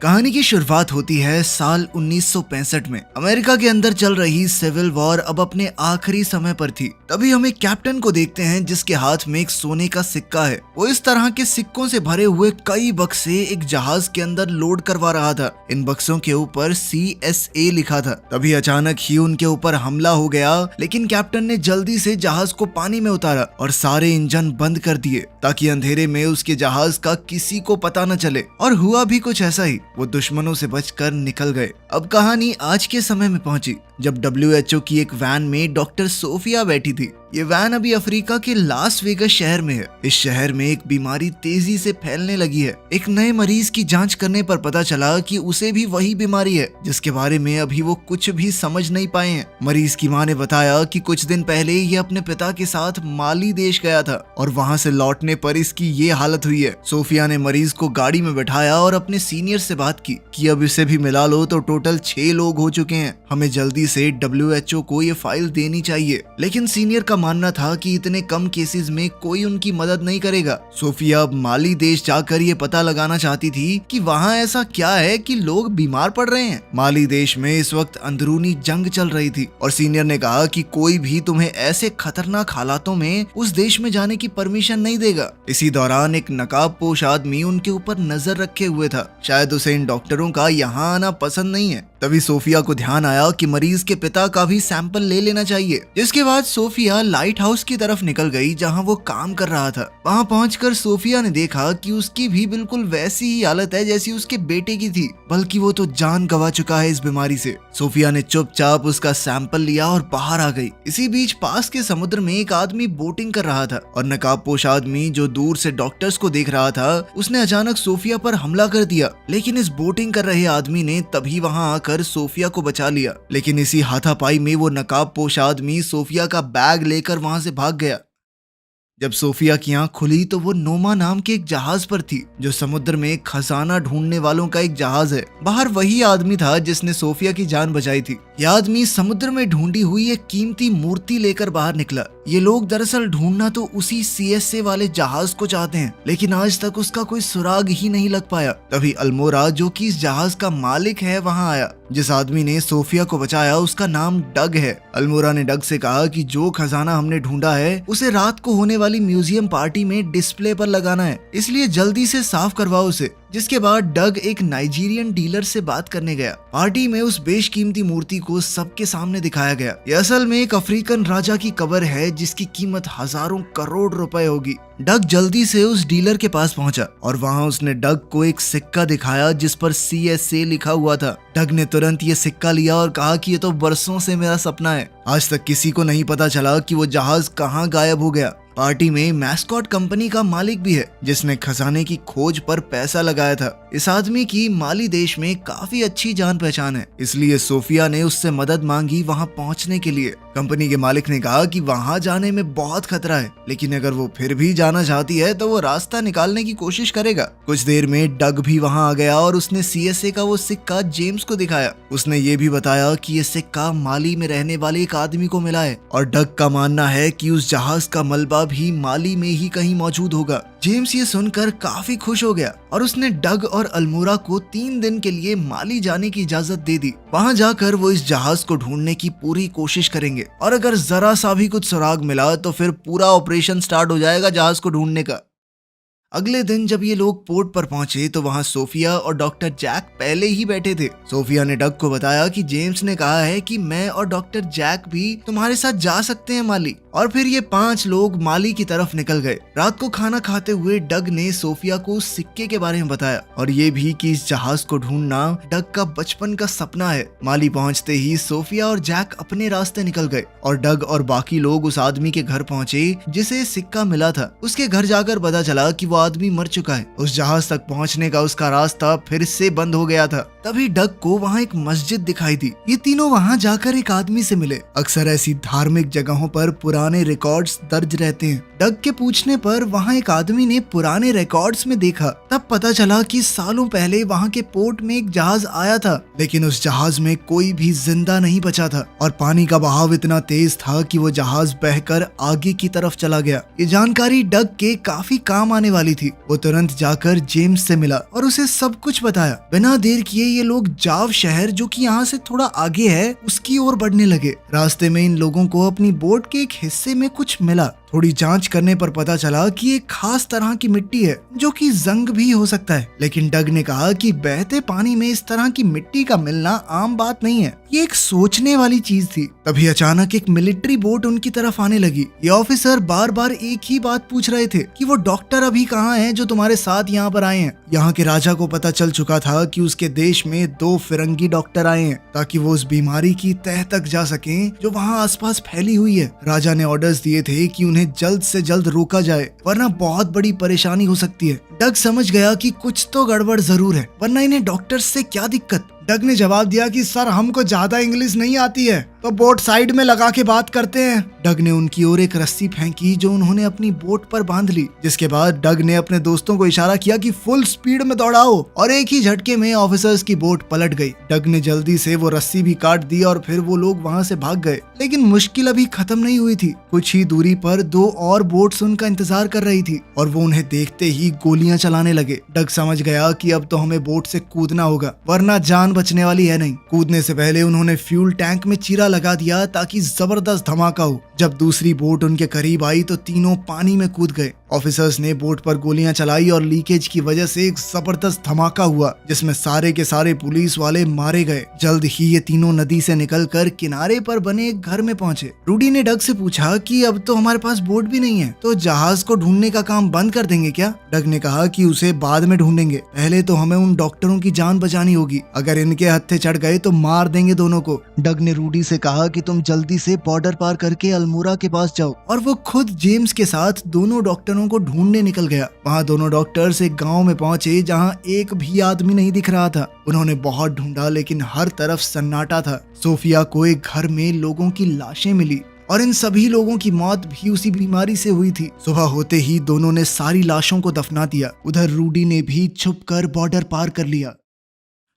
कहानी की शुरुआत होती है साल 1965 में। अमेरिका के अंदर चल रही सिविल वॉर अब अपने आखिरी समय पर थी। तभी हम एक कैप्टन को देखते हैं जिसके हाथ में एक सोने का सिक्का है। वो इस तरह के सिक्कों से भरे हुए कई बक्से एक जहाज के अंदर लोड करवा रहा था। इन बक्सों के ऊपर CSA लिखा था। तभी अचानक ही उनके ऊपर हमला हो गया, लेकिन कैप्टन ने जल्दी से जहाज को पानी में उतारा और सारे इंजन बंद कर दिए ताकि अंधेरे में उसके जहाज का किसी को पता न चले। और हुआ भी कुछ ऐसा ही, वो दुश्मनों से बचकर निकल गए। अब कहानी आज के समय में पहुंची जब WHO की एक वैन में डॉक्टर सोफिया बैठी थी। ये वैन अभी अफ्रीका के लास वेगस शहर में है। इस शहर में एक बीमारी तेजी से फैलने लगी है। एक नए मरीज की जांच करने पर पता चला कि उसे भी वही बीमारी है जिसके बारे में अभी वो कुछ भी समझ नहीं पाए हैं। मरीज की मां ने बताया कि कुछ दिन पहले ये अपने पिता के साथ माली देश गया था और वहां से लौटने पर इसकी ये हालत हुई है। सोफिया ने मरीज को गाड़ी में बैठाया और अपने सीनियर से बात की कि अब इसे भी मिला लो तो टोटल 6 लोग हो चुके हैं। हमें जल्दी से WHO को ये फाइल देनी चाहिए। लेकिन सीनियर का मानना था कि इतने कम केसेस में कोई उनकी मदद नहीं करेगा। सोफिया अब माली देश जाकर ये पता लगाना चाहती थी कि वहाँ ऐसा क्या है कि लोग बीमार पड़ रहे हैं। माली देश में इस वक्त अंदरूनी जंग चल रही थी और सीनियर ने कहा कि कोई भी तुम्हें ऐसे खतरनाक हालातों में उस देश में जाने की परमिशन नहीं देगा। इसी दौरान एक नकाबपोश आदमी उनके ऊपर नजर रखे हुए था। शायद उसे इन डॉक्टरों का यहाँ आना पसंद नहीं है। तभी सोफिया को ध्यान आया कि मरीज के पिता का भी सैंपल ले लेना चाहिए। जिसके बाद सोफिया लाइट हाउस की तरफ निकल गई जहां वो काम कर रहा था। वहां पहुंचकर सोफिया ने देखा कि उसकी भी बिल्कुल वैसी ही हालत है जैसी उसके बेटे की थी, बल्कि वो तो जान गंवा चुका है इस बीमारी से। सोफिया ने चुपचाप उसका सैंपल लिया और बाहर आ गई। इसी बीच पास के समुद्र में एक आदमी बोटिंग कर रहा था और नकाबपोश आदमी जो दूर से डॉक्टर्स को देख रहा था, उसने अचानक सोफिया पर हमला कर दिया। लेकिन इस बोटिंग कर रहे आदमी ने तभी वहां कर सोफिया को बचा लिया। लेकिन इसी हाथापाई में वो नकाबपोश आदमी सोफिया का बैग लेकर वहां से भाग गया। जब सोफिया की आंख खुली तो वो नोमा नाम के एक जहाज पर थी जो समुद्र में खजाना ढूंढने वालों का एक जहाज है। बाहर वही आदमी था जिसने सोफिया की जान बचाई थी। यह आदमी समुद्र में ढूंढी हुई एक कीमती मूर्ति लेकर बाहर निकला। ये लोग दरअसल ढूंढना तो उसी CSA वाले जहाज को चाहते हैं, लेकिन आज तक उसका कोई सुराग ही नहीं लग पाया। तभी अल्मोरा जो कि इस जहाज का मालिक है वहां आया। जिस आदमी ने सोफिया को बचाया उसका नाम डग है। अल्मोरा ने डग से कहा कि जो खजाना हमने ढूंढा है उसे रात को होने वाली म्यूजियम पार्टी में डिस्प्ले पर लगाना है, इसलिए जल्दी से साफ करवाओ उसे। जिसके बाद डग एक नाइजीरियन डीलर से बात करने गया। पार्टी में उस बेशकीमती मूर्ति को सबके सामने दिखाया गया। यह असल में एक अफ्रीकन राजा की कब्र है जिसकी कीमत हजारों करोड़ रुपए होगी। डग जल्दी से उस डीलर के पास पहुंचा और वहां उसने डग को एक सिक्का दिखाया जिस पर CSA लिखा हुआ था। डग ने तुरंत ये सिक्का लिया और कहा कि ये तो बरसों से मेरा सपना है। आज तक किसी को नहीं पता चला कि वो जहाज कहाँ गायब हो गया। पार्टी में मैस्कॉट कंपनी का मालिक भी है जिसने खजाने की खोज पर पैसा लगाया था। इस आदमी की माली देश में काफी अच्छी जान पहचान है, इसलिए सोफिया ने उससे मदद मांगी वहां पहुंचने के लिए। कंपनी के मालिक ने कहा कि वहां जाने में बहुत खतरा है, लेकिन अगर वो फिर भी जाना चाहती है तो वो रास्ता निकालने की कोशिश करेगा। कुछ देर में डग भी वहां आ गया और उसने CSA का वो सिक्का जेम्स को दिखाया। उसने ये भी बताया कि ये सिक्का माली में रहने वाले एक आदमी को मिला है और डग का मानना है कि उस जहाज का मलबा भी माली में ही कहीं मौजूद होगा। जेम्स ये सुनकर काफी खुश हो गया और उसने डग और अल्मोरा को 3 दिन के लिए माली जाने की इजाजत दे दी। वहां जाकर वो इस जहाज को ढूंढने की पूरी कोशिश करेंगे और अगर जरा सा भी कुछ सुराग मिला तो फिर पूरा ऑपरेशन स्टार्ट हो जाएगा जहाज को ढूंढने का। अगले दिन जब ये लोग पोर्ट पर पहुंचे तो वहां सोफिया और डॉक्टर जैक पहले ही बैठे थे। सोफिया ने डग को बताया कि जेम्स ने कहा है कि मैं और डॉक्टर जैक भी तुम्हारे साथ जा सकते हैं माली। और फिर ये 5 लोग माली की तरफ निकल गए। रात को खाना खाते हुए डग ने सोफिया को उस सिक्के के बारे में बताया और ये भी कि इस जहाज को ढूंढना डग का बचपन का सपना है। माली पहुंचते ही सोफिया और जैक अपने रास्ते निकल गए और डग और बाकी लोग उस आदमी के घर पहुंचे जिसे सिक्का मिला था। उसके घर जाकर पता चला कि वो आदमी मर चुका है। उस जहाज तक पहुंचने का उसका रास्ता फिर से बंद हो गया था। तभी डग को वहाँ एक मस्जिद दिखाई दी। ये तीनों वहाँ जाकर एक आदमी से मिले। अक्सर ऐसी धार्मिक जगहों पर पुराने रिकॉर्ड्स दर्ज रहते हैं। डग के पूछने पर वहाँ एक आदमी ने पुराने रिकॉर्ड्स में देखा। तब पता चला कि सालों पहले वहाँ के पोर्ट में एक जहाज आया था, लेकिन उस जहाज में कोई भी जिंदा नहीं बचा था और पानी का बहाव इतना तेज था कि वो जहाज बहकर आगे की तरफ चला गया। ये जानकारी डग के काफी काम आने वाली थी। वो तुरंत जाकर जेम्स से मिला और उसे सब कुछ बताया। बिना देर किए ये लोग जाव शहर, जो कि यहाँ से थोड़ा आगे है, उसकी ओर बढ़ने लगे। रास्ते में इन लोगों को अपनी बोट के एक हिस्से में कुछ मिला। थोड़ी जांच करने पर पता चला कि एक खास तरह की मिट्टी है जो कि जंग भी हो सकता है, लेकिन डग ने कहा कि बहते पानी में इस तरह की मिट्टी का मिलना आम बात नहीं है। ये एक सोचने वाली चीज थी। तभी अचानक एक मिलिट्री बोट उनकी तरफ आने लगी। ये ऑफिसर बार बार एक ही बात पूछ रहे थे कि वो डॉक्टर अभी कहाँ हैं जो तुम्हारे साथ यहाँ पर आए हैं। यहाँ के राजा को पता चल चुका था कि उसके देश में 2 फिरंगी डॉक्टर आए हैं ताकि वो उस बीमारी की तह तक जा सकें जो वहाँ आसपास फैली हुई है। राजा ने ऑर्डर्स दिए थे कि उन्हें जल्द से जल्द रोका जाए, वरना बहुत बड़ी परेशानी हो सकती है। डग समझ गया कि कुछ तो गड़बड़ जरूर है, वरना इन्हें डॉक्टर्स से क्या दिक्कत। डग ने जवाब दिया कि सर, हमको ज्यादा इंग्लिश नहीं आती है, तो बोट साइड में लगा के बात करते हैं। डग ने उनकी ओर एक रस्सी फेंकी जो उन्होंने अपनी बोट पर बांध ली, जिसके बाद डग ने अपने दोस्तों को इशारा किया कि फुल स्पीड में दौड़ाओ, और एक ही झटके में ऑफिसर्स की बोट पलट गई। डग ने जल्दी से वो रस्सी भी काट दी और फिर वो लोग वहाँ से भाग गए। लेकिन मुश्किल अभी खत्म नहीं हुई थी। कुछ ही दूरी पर 2 और बोट्स उनका इंतजार कर रही थी और वो उन्हें देखते ही गोलियां चलाने लगे। डग समझ गया कि अब तो हमें बोट से कूदना होगा, वरना जान बचने वाली है नहीं। कूदने से पहले उन्होंने फ्यूल टैंक में चीरा लगा दिया ताकि जबरदस्त धमाका हो। जब दूसरी बोट उनके करीब आई तो तीनों पानी में कूद गए। ऑफिसर्स ने बोट पर गोलियां चलाई और लीकेज की वजह से एक जबरदस्त धमाका हुआ जिसमें सारे के सारे पुलिस वाले मारे गए। जल्द ही ये तीनों नदी से निकलकर किनारे पर बने एक घर में पहुंचे। रूडी ने डग से पूछा कि अब तो हमारे पास बोट भी नहीं है, तो जहाज को ढूंढने का काम बंद कर देंगे क्या? डग ने कहा कि उसे बाद में ढूंढेंगे, पहले तो हमें उन डॉक्टरों की जान बचानी होगी। अगर इनके हत्थे चढ़ गए तो मार देंगे दोनों को। डग ने रूडी से कहा कि तुम जल्दी से बॉर्डर पार करके अल्मोड़ा के पास जाओ, और वो खुद जेम्स के साथ दोनों डॉक्टरों को ढूंढने निकल गया। वहाँ दोनों डॉक्टर्स एक गांव में पहुंचे जहां एक भी आदमी नहीं दिख रहा था। उन्होंने बहुत ढूंढा लेकिन हर तरफ सन्नाटा था। सोफिया को एक घर में लोगों की लाशें मिली और इन सभी लोगों की मौत भी उसी बीमारी से हुई थी। सुबह होते ही दोनों ने सारी लाशों को दफना दिया। उधर रूडी ने भी छुपकर बॉर्डर पार कर लिया।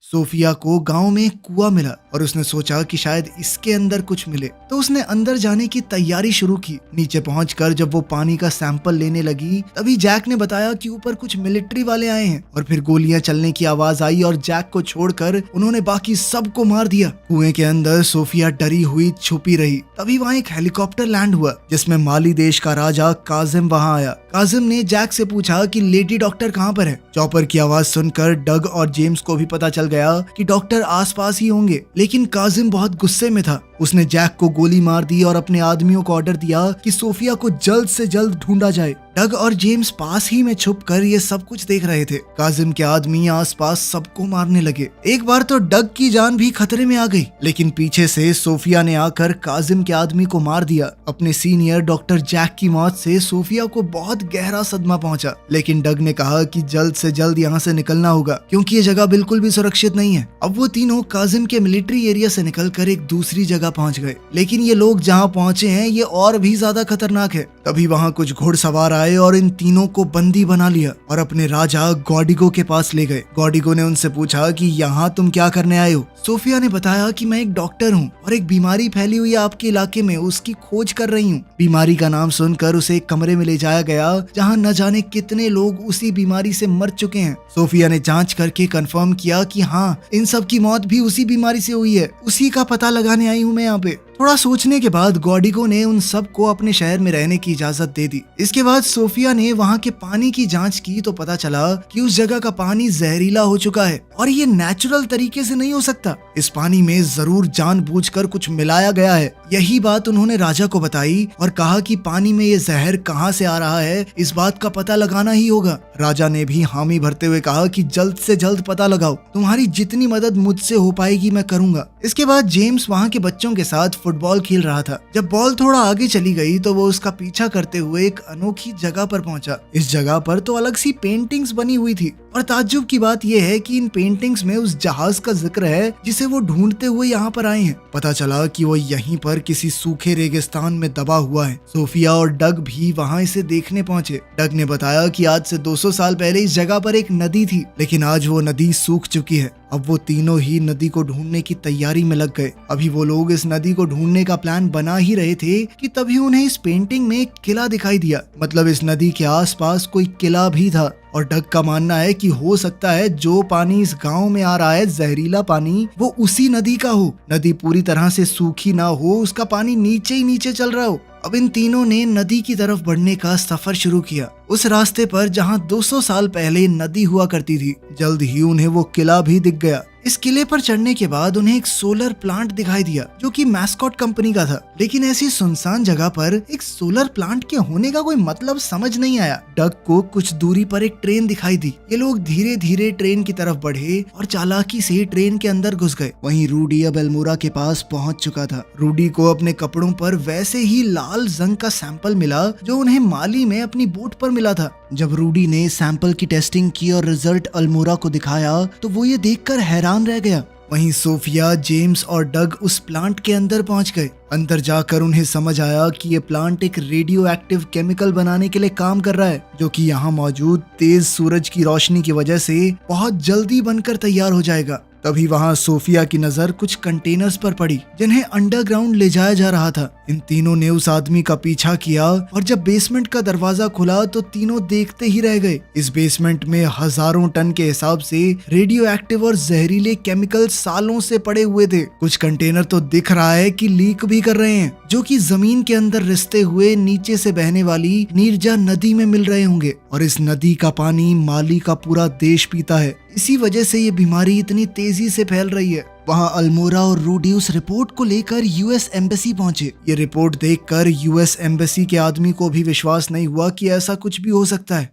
सोफिया को गांव में एक कुआं मिला और उसने सोचा कि शायद इसके अंदर कुछ मिले, तो उसने अंदर जाने की तैयारी शुरू की। नीचे पहुंचकर जब वो पानी का सैंपल लेने लगी तभी जैक ने बताया कि ऊपर कुछ मिलिट्री वाले आए हैं, और फिर गोलियां चलने की आवाज आई और जैक को छोड़कर उन्होंने बाकी सबको मार दिया। कुएं के अंदर सोफिया डरी हुई छुपी रही। तभी वहाँ एक हेलीकॉप्टर लैंड हुआ जिसमें माली देश का राजा काजिम वहाँ आया। काजिम ने जैक से पूछा कि लेडी डॉक्टर कहाँ पर है। चॉपर की आवाज सुनकर डग और जेम्स को भी पता चल गया कि डॉक्टर आसपास ही होंगे, लेकिन काजिम बहुत गुस्से में था। उसने जैक को गोली मार दी और अपने आदमियों को ऑर्डर दिया कि सोफिया को जल्द से जल्द ढूंढा जाए। डग और जेम्स पास ही में छुपकर ये सब कुछ देख रहे थे। काजिम के आदमी आसपास सबको मारने लगे। एक बार तो डग की जान भी खतरे में आ गई, लेकिन पीछे से सोफिया ने आकर काजिम के आदमी को मार दिया। अपने सीनियर डॉक्टर जैक की मौत से सोफिया को बहुत गहरा सदमा पहुंचा, लेकिन डग ने कहा कि जल्द से जल्द यहाँ से निकलना होगा क्योंकि ये जगह बिल्कुल भी सुरक्षित नहीं है। अब वो तीनों काजिम के मिलिट्री एरिया से निकलकर एक दूसरी जगह पहुंच गए, लेकिन ये लोग जहाँ पहुंचे हैं ये और भी ज्यादा खतरनाक है। तभी वहाँ कुछ घुड़सवार आए और इन तीनों को बंदी बना लिया और अपने राजा गॉडिगो के पास ले गए। गॉडिगो ने उनसे पूछा कि यहाँ तुम क्या करने आए हो? सोफिया ने बताया कि मैं एक डॉक्टर हूँ और एक बीमारी फैली हुई है आपके इलाके में, उसकी खोज कर रही हूँ। बीमारी का नाम सुनकर उसे एक कमरे में ले जाया गया जहाँ न जाने कितने लोग उसी बीमारी से मर चुके हैं। सोफिया ने जांच करके कंफर्म किया कि हाँ, इन सब की मौत भी उसी बीमारी से हुई है। उसी का पता लगाने आई हूँ मैं यहाँ पे। थोड़ा सोचने के बाद गॉडिगो ने उन सबको अपने शहर में रहने की इजाजत दे दी। इसके बाद सोफिया ने वहाँ के पानी की जांच की तो पता चला कि उस जगह का पानी जहरीला हो चुका है और ये नेचुरल तरीके से नहीं हो सकता। इस पानी में जरूर जानबूझकर कुछ मिलाया गया है। यही बात उन्होंने राजा को बताई और कहा कि पानी में ये जहर कहाँ से आ रहा है, इस बात का पता लगाना ही होगा। राजा ने भी हामी भरते हुए कहा कि जल्द से जल्द पता लगाओ, तुम्हारी जितनी मदद मुझसे हो पाएगी मैं करूंगा। इसके बाद जेम्स वहाँ के बच्चों के साथ फुटबॉल खेल रहा था। जब बॉल थोड़ा आगे चली गई तो वो उसका पीछा करते हुए एक अनोखी जगह पर पहुंचा। इस जगह पर तो अलग सी पेंटिंग्स बनी हुई थी। और ताज्जुब की बात यह है कि इन पेंटिंग्स में उस जहाज का जिक्र है जिसे वो ढूंढते हुए यहाँ पर आए हैं। पता चला कि वो यहीं पर किसी सूखे रेगिस्तान में दबा हुआ है। सोफिया और डग भी वहाँ इसे देखने पहुंचे। डग ने बताया कि आज से 200 साल पहले इस जगह पर एक नदी थी, लेकिन आज वो नदी सूख चुकी है। अब वो तीनों ही नदी को ढूंढने की तैयारी में लग गए। अभी वो लोग इस नदी को ढूंढने का प्लान बना ही रहे थे कि तभी उन्हें इस पेंटिंग में एक किला दिखाई दिया। मतलब इस नदी के आसपास कोई किला भी था। और डग का मानना है कि हो सकता है जो पानी इस गांव में आ रहा है, जहरीला पानी, वो उसी नदी का हो। नदी पूरी तरह से सूखी ना हो, उसका पानी नीचे ही नीचे चल रहा हो। अब इन तीनों ने नदी की तरफ बढ़ने का सफर शुरू किया, उस रास्ते पर जहां 200 साल पहले नदी हुआ करती थी। जल्द ही उन्हें वो किला भी दिख गया। इस किले पर चढ़ने के बाद उन्हें एक सोलर प्लांट दिखाई दिया जो कि मैस्कॉट कंपनी का था। लेकिन ऐसी सुनसान जगह पर एक सोलर प्लांट के होने का कोई मतलब समझ नहीं आया। डग को कुछ दूरी पर एक ट्रेन दिखाई दी। ये लोग धीरे धीरे ट्रेन की तरफ बढ़े और चालाकी से ट्रेन के अंदर घुस गए। वहीं रूडी अब अल्मोड़ा के पास पहुंच चुका था। रूडी को अपने कपड़ों पर वैसे ही लाल जंग का सैंपल मिला जो उन्हें माली में अपनी बोट पर मिला था। जब रूडी ने सैंपल की टेस्टिंग की और रिजल्ट अल्मोड़ा को दिखाया तो वो ये देखकर हैरान रह गया। वहीं सोफिया, जेम्स और डग उस प्लांट के अंदर पहुंच गए। अंदर जाकर उन्हें समझ आया कि ये प्लांट एक रेडियो एक्टिव केमिकल बनाने के लिए काम कर रहा है, जो कि यहाँ मौजूद तेज सूरज की रोशनी की वजह से बहुत जल्दी बनकर तैयार हो जाएगा। तभी वहाँ सोफिया की नजर कुछ कंटेनर्स पर पड़ी जिन्हें अंडरग्राउंड ले जाया जा रहा था। इन तीनों ने उस आदमी का पीछा किया और जब बेसमेंट का दरवाजा खुला तो तीनों देखते ही रह गए। इस बेसमेंट में हजारों टन के हिसाब से रेडियो एक्टिव और जहरीले केमिकल सालों से पड़े हुए थे। कुछ कंटेनर तो दिख रहा है कि लीक भी कर रहे हैं, जो कि जमीन के अंदर रिसते हुए नीचे से बहने वाली नीरजा नदी में मिल रहे होंगे। और इस नदी का पानी माली का पूरा देश पीता है। इसी वजह से ये बीमारी इतनी तेजी से फैल रही है। वहाँ अल्मोड़ा और रूडी उस रिपोर्ट को लेकर यूएस एम्बेसी पहुंचे। ये रिपोर्ट देखकर यूएस एम्बेसी के आदमी को भी विश्वास नहीं हुआ कि ऐसा कुछ भी हो सकता है।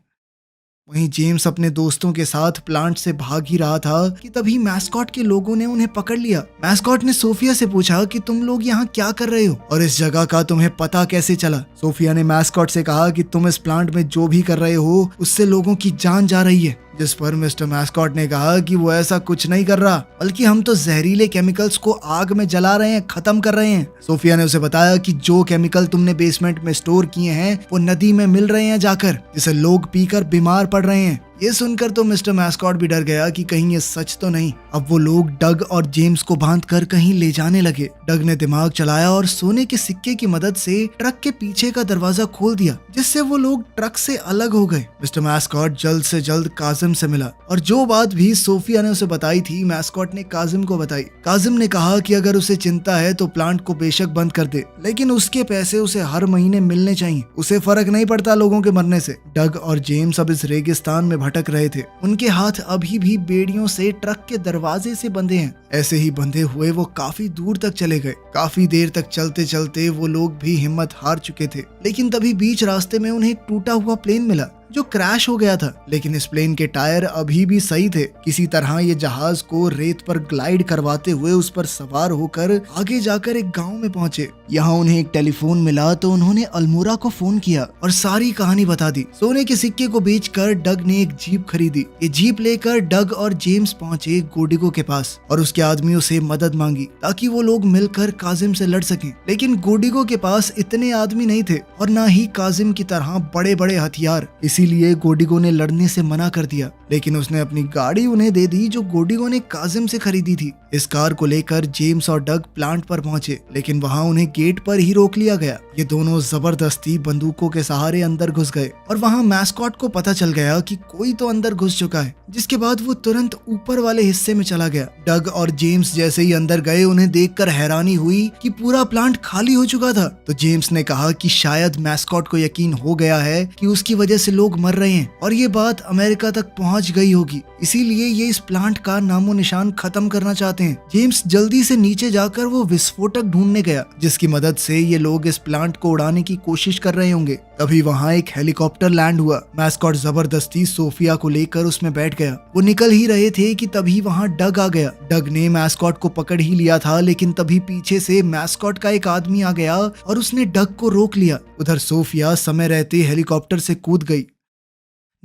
वहीं जेम्स अपने दोस्तों के साथ प्लांट से भाग ही रहा था कि तभी मैस्कॉट के लोगों ने उन्हें पकड़ लिया। मैस्कॉट ने सोफिया से पूछा कि तुम लोग यहाँ क्या कर रहे हो और इस जगह का तुम्हें पता कैसे चला। सोफिया ने मैस्कॉट से कहा कि तुम इस प्लांट में जो भी कर रहे हो उससे लोगों की जान जा रही है। जिस पर मिस्टर मैस्कॉट ने कहा कि वो ऐसा कुछ नहीं कर रहा, बल्कि हम तो जहरीले केमिकल्स को आग में जला रहे हैं, खत्म कर रहे हैं। सोफिया ने उसे बताया कि जो केमिकल तुमने बेसमेंट में स्टोर किए हैं वो नदी में मिल रहे हैं जाकर, जिसे लोग पीकर बीमार पड़ रहे हैं। ये सुनकर तो मिस्टर मैस्कॉट भी डर गया कि कहीं ये सच तो नहीं। अब वो लोग डग और जेम्स को बांधकर कहीं ले जाने लगे। डग ने दिमाग चलाया और सोने के सिक्के की मदद से ट्रक के पीछे का दरवाजा खोल दिया, जिससे वो लोग ट्रक से अलग हो गए। मिस्टर मैस्कॉट जल्द से जल्द काजिम से मिला और जो बात भी सोफिया ने उसे बताई थी मैस्कॉट ने काजिम को बताई। काजिम ने कहा कि अगर उसे चिंता है तो प्लांट को बेशक बंद कर दे, लेकिन उसके पैसे उसे हर महीने मिलने चाहिए। उसे फर्क नहीं पड़ता लोगों के मरने से। डग और जेम्स अब इस रेगिस्तान में भटक रहे थे। उनके हाथ अभी भी बेड़ियों से ट्रक के दरवाजे से बंधे हैं। ऐसे ही बंधे हुए वो काफी दूर तक चले गए। काफी देर तक चलते चलते वो लोग भी हिम्मत हार चुके थे। लेकिन तभी बीच रास्ते में उन्हें एक टूटा हुआ प्लेन मिला जो क्रैश हो गया था। लेकिन इस प्लेन के टायर अभी भी सही थे। किसी तरह ये जहाज को रेत पर ग्लाइड करवाते हुए उस पर सवार होकर आगे जाकर एक गांव में पहुंचे। यहाँ उन्हें एक टेलीफोन मिला तो उन्होंने अल्मोड़ा को फोन किया और सारी कहानी बता दी। सोने के सिक्के को बेचकर डग ने एक जीप खरीदी। ये जीप लेकर डग और जेम्स पहुंचे गोडिगो के पास और उसके आदमियों से मदद मांगी ताकि वो लोग मिलकर काजिम से लड़ सकें। लेकिन गोडिगो के पास इतने आदमी नहीं थे और न ही काजिम की तरह बड़े बड़े हथियार। इसीलिए गोडिगो ने लड़ने से मना कर दिया। लेकिन उसने अपनी गाड़ी उन्हें दे दी जो गोडिगो ने काजिम से खरीदी थी। इस कार को लेकर जेम्स और डग प्लांट पर पहुंचे, लेकिन वहां उन्हें गेट पर ही रोक लिया गया। ये दोनों जबरदस्ती बंदूकों के सहारे अंदर घुस गए और वहां मैस्कॉट को पता चल गया कि कोई तो अंदर घुस चुका है, जिसके बाद वो तुरंत ऊपर वाले हिस्से में चला गया। डग और जेम्स जैसे ही अंदर गए उन्हें देखकर हैरानी हुई कि पूरा प्लांट खाली हो चुका था। तो जेम्स ने कहा कि शायद मैस्कॉट को यकीन हो गया है कि उसकी वजह से लोग मर रहे हैं और ये बात अमेरिका तक पहुंच गई होगी, इसीलिए ये इस प्लांट का नामो निशान खत्म करना चाहते हैं। जेम्स जल्दी से नीचे जाकर वो विस्फोटक ढूंढने गया जिसकी मदद से ये लोग इस प्लांट को उड़ाने की कोशिश कर रहे होंगे। तभी वहाँ एक हेलीकॉप्टर लैंड हुआ। मैस्कॉट जबरदस्ती सोफिया को लेकर उसमें बैठ गया। वो निकल ही रहे थे कि तभी वहाँ डग आ गया। डग ने मैस्कॉट को पकड़ ही लिया था, लेकिन तभी पीछे से मैस्कॉट का एक आदमी आ गया और उसने डग को रोक लिया। उधर सोफिया समय रहते हेलीकॉप्टर से कूद गई।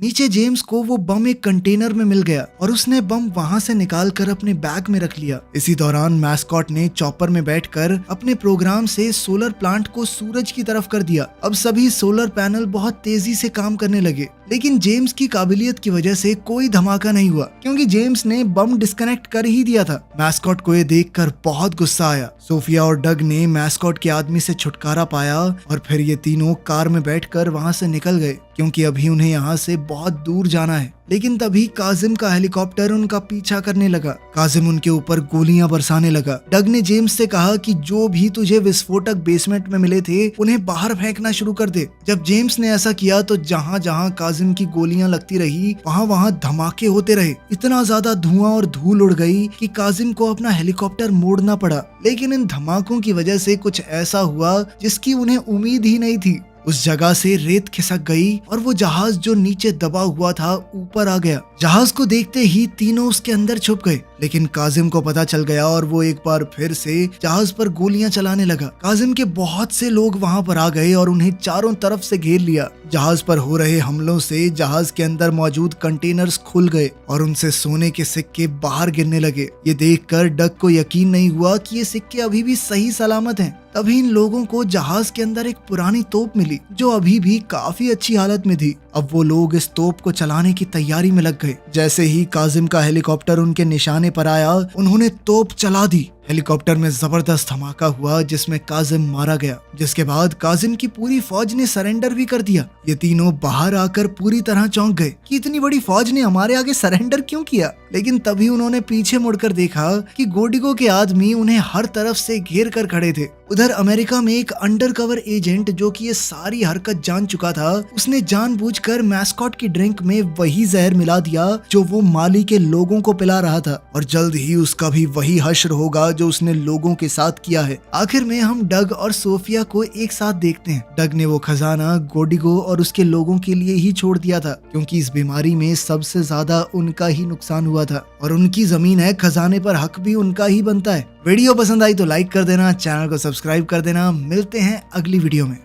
नीचे जेम्स को वो बम एक कंटेनर में मिल गया और उसने बम वहां से निकाल कर अपने बैग में रख लिया। इसी दौरान मैस्कॉट ने चॉपर में बैठकर अपने प्रोग्राम से सोलर प्लांट को सूरज की तरफ कर दिया। अब सभी सोलर पैनल बहुत तेजी से काम करने लगे, लेकिन जेम्स की काबिलियत की वजह से कोई धमाका नहीं हुआ क्योंकि जेम्स ने बम डिस्कनेक्ट कर ही दिया था। मैस्कॉट को ये देखकर बहुत गुस्सा आया। सोफिया और डग ने मैस्कॉट के आदमी से छुटकारा पाया और फिर ये तीनों कार में बैठकर वहां से निकल गए क्योंकि अभी उन्हें यहाँ से बहुत दूर जाना है। लेकिन तभी काजिम का हेलीकॉप्टर उनका पीछा करने लगा। काजिम उनके ऊपर गोलियां बरसाने लगा। डग ने जेम्स से कहा कि जो भी तुझे विस्फोटक बेसमेंट में मिले थे उन्हें बाहर फेंकना शुरू कर दे। जब जेम्स ने ऐसा किया तो जहाँ जहाँ काजिम की गोलियां लगती रही वहाँ वहाँ धमाके होते रहे। इतना ज्यादा धुआं और धूल उड़ गई कि काजिम को अपना हेलीकॉप्टर मोड़ना पड़ा। लेकिन इन धमाकों की वजह से कुछ ऐसा हुआ जिसकी उन्हें उम्मीद ही नहीं थी। उस जगह से रेत खिसक गई और वो जहाज जो नीचे दबा हुआ था ऊपर आ गया। जहाज को देखते ही तीनों उसके अंदर छुप गए, लेकिन काजिम को पता चल गया और वो एक बार फिर से जहाज पर गोलियां चलाने लगा। काजिम के बहुत से लोग वहां पर आ गए और उन्हें चारों तरफ से घेर लिया। जहाज पर हो रहे हमलों से जहाज के अंदर मौजूद कंटेनर्स खुल गए और उनसे सोने के सिक्के बाहर गिरने लगे। ये देखकर डग को यकीन नहीं हुआ कि ये सिक्के अभी भी सही सलामत हैं। तभी इन लोगों को जहाज के अंदर एक पुरानी तोप मिली जो अभी भी काफी अच्छी हालत में थी। अब वो लोग इस तोप को चलाने की तैयारी में लग गए। जैसे ही काजिम का हेलीकॉप्टर उनके निशाने पर आया उन्होंने तोप चला दी। हेलीकॉप्टर में जबरदस्त धमाका हुआ जिसमें काजिम मारा गया, जिसके बाद काजिम की पूरी फौज ने सरेंडर भी कर दिया। ये तीनों बाहर आकर पूरी तरह चौंक गए कि इतनी बड़ी फौज ने हमारे आगे सरेंडर क्यों किया। लेकिन तभी उन्होंने पीछे मुड़कर देखा कि गोडिगो के आदमी उन्हें हर तरफ से घेर कर खड़े थे। उधर अमेरिका में एक अंडरकवर एजेंट जो कि ये सारी हरकत जान चुका था, उसने जानबूझकर मैस्कॉट की ड्रिंक में वही जहर मिला दिया जो वो माली के लोगों को पिला रहा था और जल्द ही उसका भी वही हश्र होगा जो उसने लोगों के साथ किया है। आखिर में हम डग और सोफिया को एक साथ देखते हैं। डग ने वो खजाना गोडिगो और उसके लोगों के लिए ही छोड़ दिया था क्योंकि इस बीमारी में सबसे ज्यादा उनका ही नुकसान हुआ था और उनकी जमीन है, खजाने पर हक भी उनका ही बनता है। वीडियो पसंद आई तो लाइक कर देना, चैनल को सब्सक्राइब कर देना। मिलते हैं अगली वीडियो में।